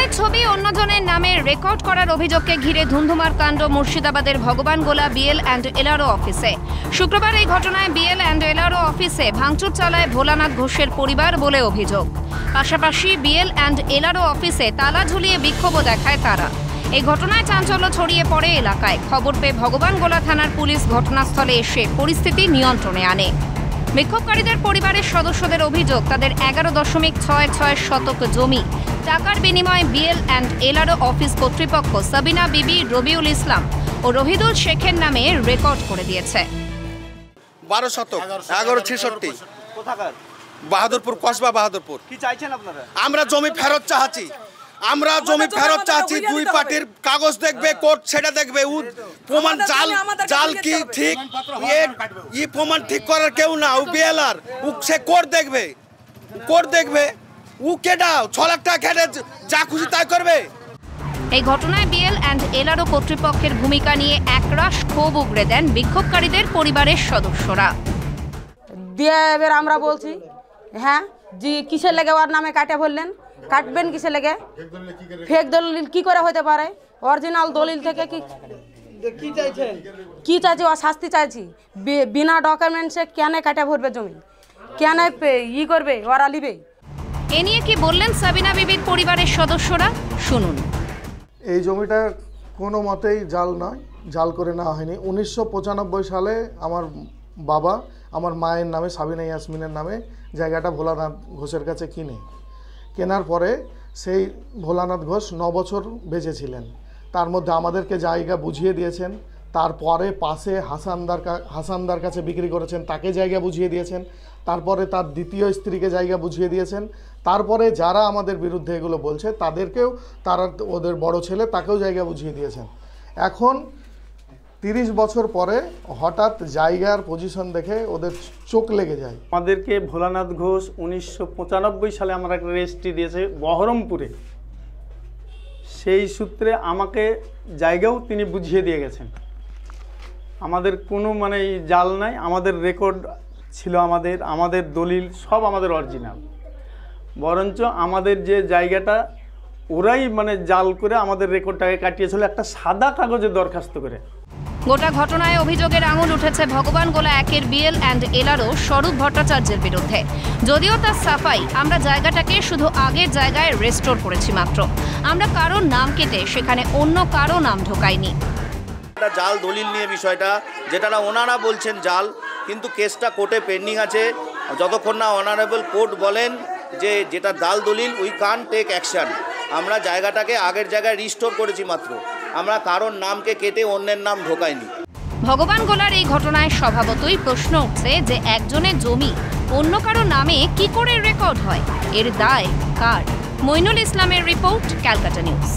নিজের ছবি অন্যজনের নামে রেকর্ড করার অভিযোগকে ঘিরে ধুন্ধুমার কাণ্ড মুর্শিদাবাদের ভগবানগোলা বিএল অ্যান্ড এলআরও অফিসে। শুক্রবার এই ঘটনায় বিএল অ্যান্ড এলআরও অফিসে ভাঙচুর চালায় ভোলানাথ ঘোষের পরিবার বলে অভিযোগ। পাশাপাশি বিএল অ্যান্ড এলআরও অফিসে তালা ঝুলিয়ে বিক্ষোভও দেখায় তারা। এই ঘটনায় চাঞ্চল্য ছড়িয়ে পড়ে এলাকায়। খবর পেয়ে ভগবানগোলা থানার পুলিশ ঘটনাস্থলে এসে পরিস্থিতি নিয়ন্ত্রণে আনে। বিক্ষোভকারীদের পরিবারের সদস্যদের অভিযোগ, তাদের 11.66 শতক জমি টাকার বিনিময়ে বিএল অ্যান্ড এলআরও অফিস কর্তৃপক্ষ সাবিনা বিবি, রবিউল ইসলাম ও রহিদুল শেখের নামে রেকর্ড করে দিয়েছে। 12 শতক 1166 কোথাকার? বাহাদুরপুর, কসবা বাহাদুরপুর। কি চাইছেন আপনারা? আমরা জমি ফেরত চাচ্ছি, আমরা জমি ফেরত চাচ্ছি। দুই পার্টির কাগজ দেখবে, কোর্ট সেটা দেখবে। প্রমাণ জাল কি ঠিক, ই প্রমাণ ঠিক করার কেউ না। ও বিএলআর, ও সে কোর্ট দেখবে, কোর্ট দেখবে। ও কেডা 6 লাখ টাকা খেটে যা খুশি তাই করবে। এই ঘটনায় বিএল অ্যান্ড এলআরও কর্তৃপক্ষের ভূমিকা নিয়ে একরাশ ক্ষোভ উগড়ে দেন বিক্ষোভকারীদের পরিবারের সদস্যরা। দিয়ে এবার আমরা বলছি, হ্যাঁ জি, কিসের লেগে ওর নামে কাটে বললেন? কাটবেন কিসের লেগে? ফেক দলিল কি করে হতে পারে? অরিজিনাল দলিল থেকে কি চাইছেন? কি চাইছি? ও শাস্তি চাইছি। বিনা ডকুমেন্টসে কেন কাটে ভরবে জমি? কেন ই করবে? ওরা লিবে। এ নিয়ে কি বললেন সাবিনা বিবির পরিবারের সদস্যরা, শুনুন। এই জমিটা কোনো মতেই জাল নয়, জাল করে নেওয়া হয়নি। 1995 সালে আমার বাবা আমার মায়ের নামে, সাবিনা ইয়াসমিনের নামে জায়গাটা ভোলানাথ ঘোষের কাছে কেনার পরে সেই ভোলানাথ ঘোষ 9 বছর বেঁচেছিলেন। তার মধ্যে আমাদেরকে জায়গা বুঝিয়ে দিয়েছেন। তারপরে পাশে হাসানদার কাছে বিক্রি করেছেন, তাকে জায়গা বুঝিয়ে দিয়েছেন। তারপরে তার দ্বিতীয় স্ত্রীকে জায়গা বুঝিয়ে দিয়েছেন। তারপরে যারা আমাদের বিরুদ্ধে এগুলো বলছে তাদেরকেও, তারা ওদের বড় ছেলে তাকেও জায়গা বুঝিয়ে দিয়েছেন। এখন 30 বছর পরে হঠাৎ জায়গার পজিশন দেখে ওদের চোখ লেগে যায়। আমাদেরকে ভোলানাথ ঘোষ 1995 সালে আমার একটা রেজিস্ট্রি দিয়েছে বহরমপুরে। সেই সূত্রে আমাকে জায়গাও তিনি বুঝিয়ে দিয়ে গেছেন। আমাদের কোনো জাল নাই, আমাদের রেকর্ড ছিল, আমাদের দলিল সব আমাদের অরিজিনাল। বরঞ্চ আমাদের যে জায়গাটা ওরাই জাল করে আমাদের রেকর্ডটাকে কাটিয়েছিল একটা সাদা কাগজে দরখাস্ত করে। গোটা ঘটনায় অভিযোগের আঙুল উঠেছে ভগবানগোলা 1-এর বিএল অ্যান্ড এলআরও স্বরূপ ভট্টাচার্যের বিরুদ্ধে। যদিও তার সাফাই, আমরা জায়গাটাকে শুধু আগের জায়গায় রেস্টোর করেছি মাত্র, আমরা কারোর নাম কেটে সেখানে অন্য কারো নাম ঢোকাইনি। এটা জাল দলিল নিয়ে বিষয়টা, যেটা না ওনারা বলছেন জাল, কিন্তু কেসটা কোর্টে পেন্ডিং আছে। যতক্ষণ না অনারেবল কোর্ট বলেন যে যেটা জাল দলিল, উই কান্ট টেক অ্যাকশন। আমরা জায়গাটাকে আগের জায়গায় রিস্টোর করেছি মাত্র, আমরা কারোর নামকে কেটে অন্যের নাম ঢোকাইনি। ভগবানগোলার এই ঘটনায় স্বভাবতই প্রশ্ন উঠছে যে একজনের জমি অন্য কারো নামে কি করে রেকর্ড হয়, এর দায় কার? মইনুল ইসলামের রিপোর্ট, ক্যালকাটা নিউজ।